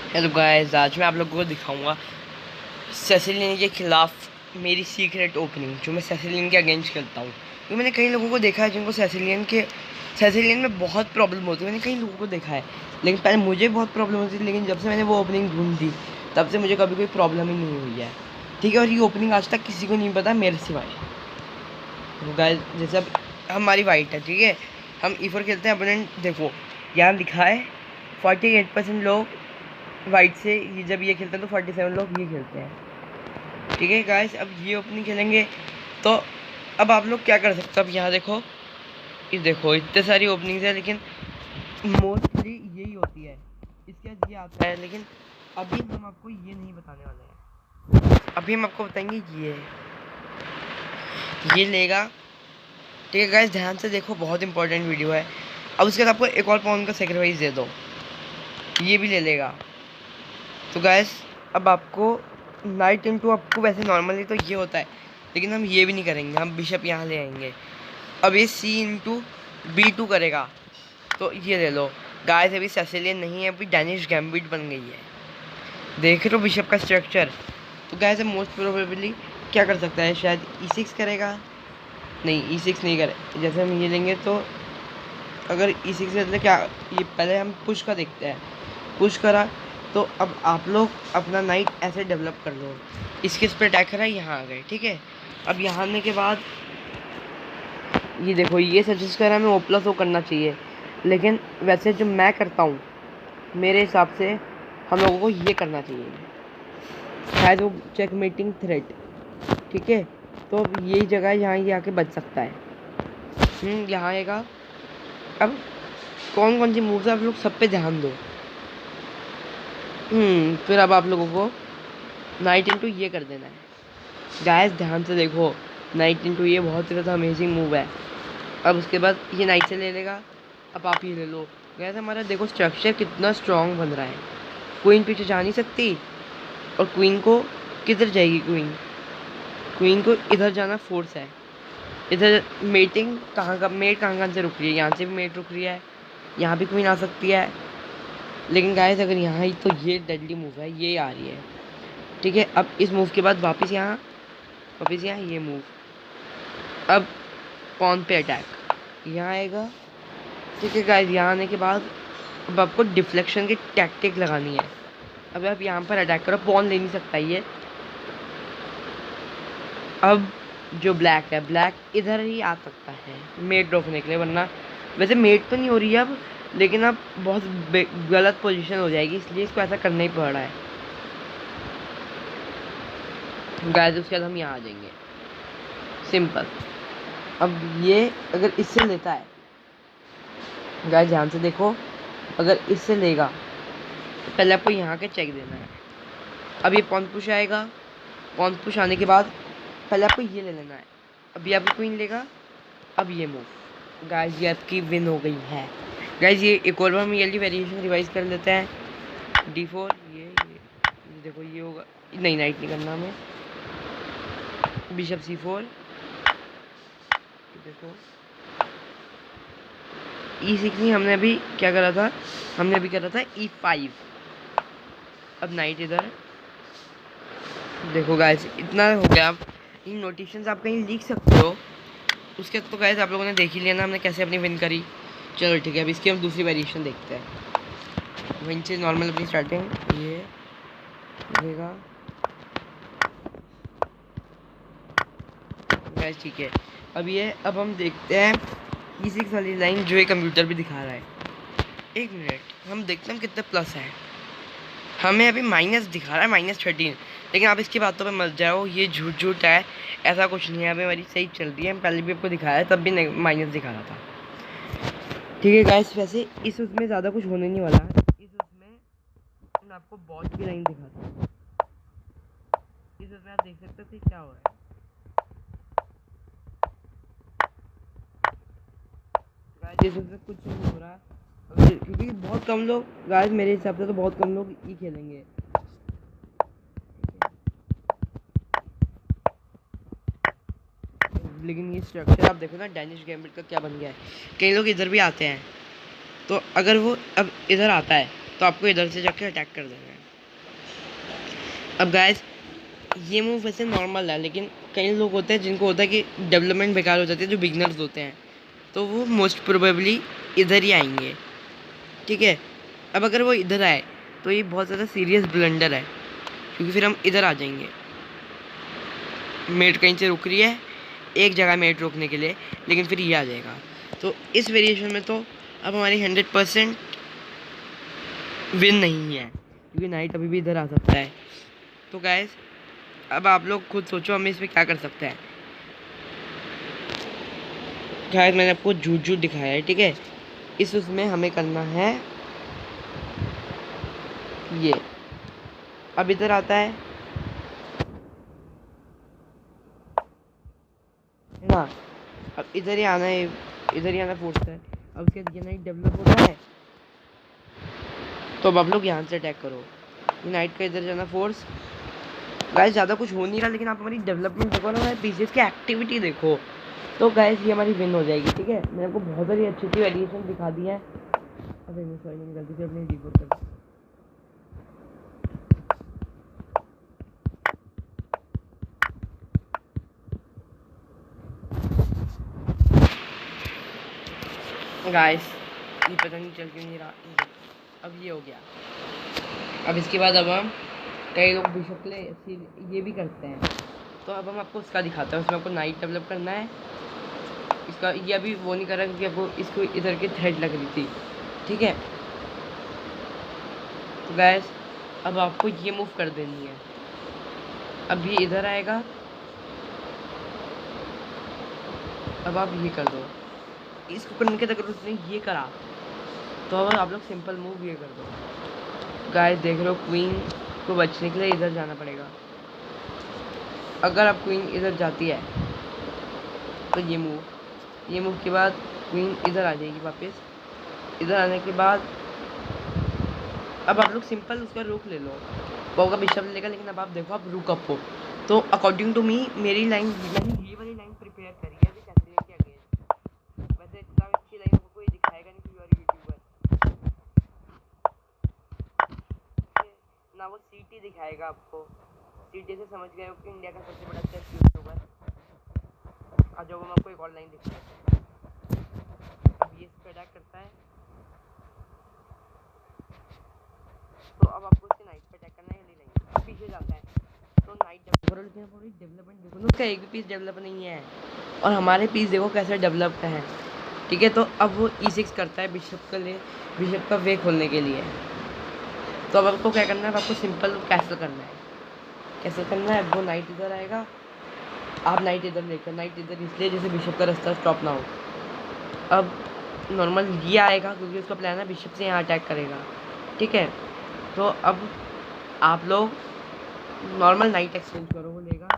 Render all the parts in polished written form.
Hello guys, आज मैं आप लोगों को दिखाऊंगा सेसिलियन के खिलाफ मेरी सीक्रेट ओपनिंग, जो मैं सेसिलियन के अगेंस्ट खेलता हूँ। क्योंकि मैंने कई लोगों को देखा है जिनको सेसिलियन में बहुत प्रॉब्लम होती है। मैंने कई लोगों को देखा है, लेकिन पहले मुझे बहुत प्रॉब्लम होती थी, लेकिन जब से मैंने वो ओपनिंग ढूंढ दी तब से मुझे कभी कोई प्रॉब्लम ही नहीं हुई है। ठीक है, और ये ओपनिंग आज तक किसी को नहीं पता मेरे सिवाय। तो गाइस, जैसे अब हमारी वाइट है, ठीक है, हम E4 खेलते हैं। अपोनेंट देखो, यहाँ लिखा है 48% लोग वाइट से जब ये खेलते हैं तो 47 लोग ये खेलते हैं। ठीक है गाइस, अब ये ओपनिंग खेलेंगे तो अब आप लोग क्या कर सकते हो। अब यहाँ देखो, ये देखो इतने सारी ओपनिंग्स है, लेकिन मोस्टली यही होती है। इसके बाद ये आता है, लेकिन अभी हम आपको ये नहीं बताने वाले हैं। अभी हम आपको बताएंगे ये लेगा। ठीक है गाइस, ध्यान से देखो, बहुत इंपॉर्टेंट वीडियो है। अब उसके बाद आपको एक और पॉन का सेक्रीफाइस दे दो, ये भी ले लेगा। तो गाइस, अब आपको नाइट इंटू आपको वैसे नॉर्मली तो ये होता है, लेकिन हम ये भी नहीं करेंगे, हम बिशप यहाँ ले आएंगे। अब ये C/B2 करेगा, तो ये ले लो गाइस। अभी सेसिलियन नहीं है, अभी डैनिश गैम्बिट बन गई है। देख रहे हो बिशप का स्ट्रक्चर। तो गाइस, मोस्ट प्रोबेबली क्या कर सकता है, शायद E6 करेगा। नहीं, E6 नहीं करे। जैसे हम ये लेंगे तो अगर E6 से मतलब क्या, ये पहले हम पुश का देखते हैं। पुश करा तो अब आप लोग अपना नाइट ऐसे डेवलप कर लो। इसके इस पर अटैक करा, यहाँ आ गए। ठीक है, अब यहाँ आने के बाद ये देखो, ये सजेस्ट करा मैं O+O करना चाहिए, लेकिन वैसे जो मैं करता हूँ मेरे हिसाब से हम लोगों को ये करना चाहिए, शायद वो चेकमेटिंग थ्रेट। ठीक है, तो यही जगह यहाँ ये आके बच सकता है। यहाँ आएगा। अब कौन कौन सी मूव्स है आप लोग सब पे ध्यान दो। फिर अब आप लोगों को नाइट इंटू ये कर देना है। गाइस, ध्यान से देखो, नाइट इंटू ये बहुत ही ज़्यादा अमेजिंग मूव है। अब उसके बाद ये नाइट से ले लेगा। अब आप ये ले लो। गाइस, हमारा देखो स्ट्रक्चर कितना स्ट्रॉन्ग बन रहा है। क्वीन पीछे जा नहीं सकती, और क्वीन को किधर जाएगी, क्वीन को इधर जाना फोर्स है। इधर मेटिंग मेट कहाँ से रुक रही है, यहाँ से भी मेट रुक रही है, यहाँ भी क्वीन आ सकती है। लेकिन गाइस, अगर यहाँ ही तो ये डेडली मूव है, ये आ रही है। ठीक है, अब इस मूव के बाद वापस यहाँ ये मूव। अब पॉन पे अटैक यहाँ आएगा। ठीक है गाइस, यहाँ आने के बाद अब आपको डिफ्लेक्शन की टैक्टिक लगानी है। अब आप यहाँ पर अटैक करो, पॉन ले नहीं सकता ये। अब जो ब्लैक है, ब्लैक इधर ही आ सकता है मेट रोकने के लिए, वरना वैसे मेट तो नहीं हो रही है अब, लेकिन अब बहुत गलत पोजीशन हो जाएगी, इसलिए इसको ऐसा करना ही पड़ रहा है। गाइस, उसके बाद हम यहाँ आ जाएंगे, सिंपल। अब ये अगर इससे लेता है, गाइस ध्यान से देखो, अगर इससे लेगा तो पहले आपको यहाँ के चेक देना है। अब ये पॉन पुश आएगा, पॉन पुश आने के बाद पहले आपको ये ले लेना है। अभी आपको क्वीन लेगा, अब ये मूव। गाइस, ये आपकी विन हो गई है। गाइस, ये एक और बार हम ये वेरिएशन रिवाइज कर लेते हैं। D4, ये देखो, ये होगा। नहीं, नाइट नहीं करना हमें। बिशप C4, देखो E6 नहीं, हमने अभी क्या करा था, हमने अभी करा था E5। अब नाइट इधर। देखो गाइस, इतना हो गया। आप इन नोटिफिकेशंस आप कहीं लिख सकते हो। उसके तो गाइस आप लोगों ने देख ही लिया ना हमने कैसे अपनी विन करी। चलो ठीक है, अब इसकी हम दूसरी वेरिएशन देखते हैं। विन से नॉर्मल अपनी स्टार्टिंग ये देगा गाइस। ठीक है, अब हम देखते हैं E6 वाली लाइन, जो ये कंप्यूटर भी दिखा रहा है। एक मिनट, हम देखते हैं कितने प्लस है। हमें अभी माइनस दिखा रहा है, -13। लेकिन आप इसकी बातों पे मत जाओ, ये झूठ है, ऐसा कुछ नहीं है। अभी हमारी सही चल रही है, पहले भी आपको दिखाया तब भी माइनस दिखा रहा था। ठीक है गाइस, वैसे इस उसमें ज़्यादा कुछ होने नहीं वाला है। इस उसमें मैं आपको बॉट की लाइन दिखाता हूँ। इस उसमें आप देख सकते थे क्या हो रहा है। गाइस, इस उसमें कुछ नहीं हो रहा, क्योंकि बहुत कम लोग, गाइस मेरे हिसाब से तो बहुत कम लोग ही खेलेंगे। लेकिन ये स्ट्रक्चर आप देखो ना, डैनिश गैम्बिट का क्या बन गया है। कई लोग इधर भी आते हैं, तो अगर वो अब इधर आता है तो आपको इधर से जाके अटैक कर देना है। अब गाइस ये मूव वैसे नॉर्मल है, लेकिन कई लोग होते हैं जिनको होता है कि डेवलपमेंट बेकार हो जाती है, जो बिगनर्स होते हैं, तो वो मोस्ट प्रोबेबली इधर ही आएंगे। ठीक है, अब अगर वो इधर आए तो ये बहुत ज़्यादा सीरियस ब्लंडर है, क्योंकि फिर हम इधर आ जाएंगे। मेट कहीं से रुक रही है, एक जगह मेट रोकने के लिए, लेकिन फिर ये आ जाएगा। तो इस वेरिएशन में तो अब हमारी 100% विन नहीं है, क्योंकि नाइट अभी भी इधर आ सकता है। तो गाइस अब आप लोग खुद सोचो हम इसमें क्या कर सकते हैं। गाइस मैंने आपको झूठ झूठ दिखाया है, ठीक है। इस उसमें हमें करना है ये। अब इधर आता है ना, अब इधर ही आना है, इधर ही आना फोर्स है। अब उसके बाद ये नाइट डेवलप होता है, तो अब आप लोग यहाँ से अटैक करो। नाइट का इधर जाना फोर्स। गाइस ज़्यादा कुछ हो नहीं रहा, लेकिन आप हमारी डेवलपमेंट देखो ना, हमारे पीसीएस की एक्टिविटी देखो, तो गाइस ये हमारी विन हो जाएगी। ठीक है, मैंने आपको बहुत सारी अच्छी अच्छी वेरिएशन दिखा दी है। अबे मैं सॉरी, मैंने गलती से अपनी रिपोर्ट कर दी। गाइस ये पता नहीं चल क्यों नहीं रहा। अब ये हो गया। अब इसके बाद अब हम कई लोग बिशप के लिए ये भी करते हैं, तो अब हम आपको उसका दिखाते हैं। उसमें आपको नाइट डेवलप करना है। इसका ये अभी वो नहीं कर रहा क्योंकि आपको इसको इधर की थ्रेड लग रही थी। ठीक है, तो गैस अब आपको ये मूव कर देनी है। अब ये इधर आएगा, अब आप ये कर दो। इसको करने के अगर उसने ये करा तो अब आप लोग सिंपल मूव ये कर दो। गाइस देख लो, क्वीन को बचने के लिए इधर जाना पड़ेगा। अगर आप क्वीन इधर जाती है तो ये मूव के बाद क्वीन इधर आ जाएगी वापस। इधर आने के बाद अब आप लोग सिंपल उसका रुक ले लो, वो होगा बिशप लेगा, लेकिन अब आप देखो आप रुक अप हो। तो अकॉर्डिंग टू मी मेरी लाइन, मैंने ये वाली लाइन प्रिपेयर करी है कैथरीन के अगेंस्ट। वैसे इतना अच्छी लाइन आपको कोई दिखाएगा नहीं क्योंकि और यूट्यूबर ना, वो सीटी दिखाएगा आपको। सीटी से समझ गए हो कि इंडिया का सबसे बड़ा चेस यूट्यूबर। आज जो हम आपको एक और लाइन दिखाते हैं। अब ये इस पे अटैक करता है, तो अब आपको इसके नाइट पे अटैक करना है, नहीं पीछे जाता है तो नाइट डेवलपमेंट देखो ना, उसका एक भी पीस डेवलप नहीं है, और हमारे पीस देखो कैसे डेवलप्ड हैं। ठीक है, तो अब वो E6 करता है बिशप के लिए, बिशप का वे खोलने के लिए। तो अब आपको क्या करना है, आपको सिंपल कैसल करना है। कैसल करना है, अब वो नाइट इधर आएगा, आप नाइट इधर लेकर, नाइट इधर इसलिए जैसे बिशप का रास्ता स्टॉप ना हो। अब नॉर्मल ये आएगा क्योंकि उसका प्लान है बिशप से यहाँ अटैक करेगा। ठीक है, तो अब आप लोग नॉर्मल नाइट एक्सचेंज करो, वो लेगा,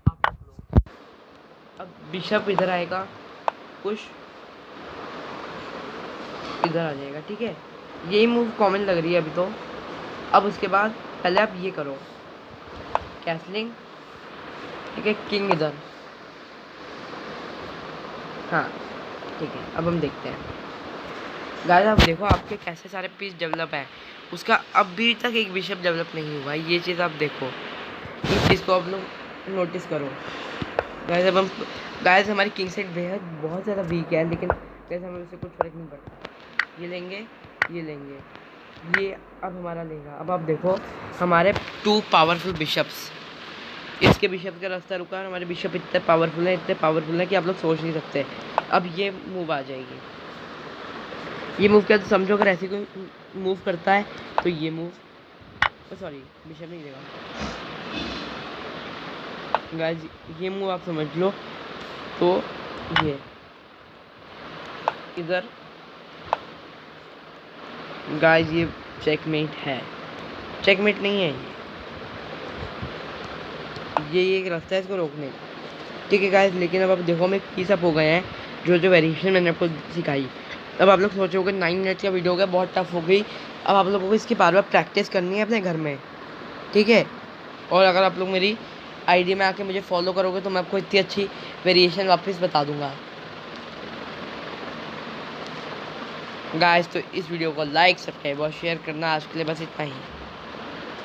आप लोग। अब बिशप इधर आएगा, पुश इधर आ जाएगा। ठीक है, यही मूव कॉमन लग रही है अभी तो। अब उसके बाद पहले आप ये करो कैसलिंग। ठीक है, किंग इधर, हाँ ठीक है। अब हम देखते हैं गाइस, आप देखो आपके कैसे सारे पीस डेवलप हैं, उसका अभी तक एक बिशप डेवलप नहीं हुआ। ये चीज़ आप देखो, इस चीज़ को आप लोग नोटिस करो। गाइस अब हम गाइस हमारी किंग साइड बेहद बहुत ज़्यादा वीक है, लेकिन गाइस हमें उससे कुछ फर्क नहीं पड़ता। ये लेंगे, ये लेंगे, ये अब हमारा लेगा। अब आप देखो हमारे 2 पावरफुल बिशप्स, इसके बिशप का रास्ता रुका, और हमारे बिशप इतने पावरफुल हैं कि आप लोग सोच नहीं सकते। अब ये मूव आ जाएगी। ये मूव क्या, तो समझो अगर ऐसे कोई मूव करता है तो ये मूव, सॉरी बिशप नहीं देगा गाइस, ये मूव आप समझ लो। तो ये इधर गाइस ये चेकमेट है, चेकमेट नहीं है ये एक रास्ता है इसको रोकने का। ठीक है गाइस, लेकिन अब आप देखो हम एक पीस अप हो गए हैं, जो वेरिएशन मैंने आपको सिखाई। अब आप लोग सोचोगे 9 मिनट का वीडियो हो गया, बहुत टफ हो गई। अब आप लोगों को इसकी बार बार प्रैक्टिस करनी है अपने घर में। ठीक है, और अगर आप लोग मेरी आईडी में आके मुझे फॉलो करोगे तो मैं आपको इतनी अच्छी वेरिएशन वापस बता दूंगा। गाइस तो इस वीडियो को लाइक सब्सक्राइब और शेयर करना आज के लिए बस इतना ही।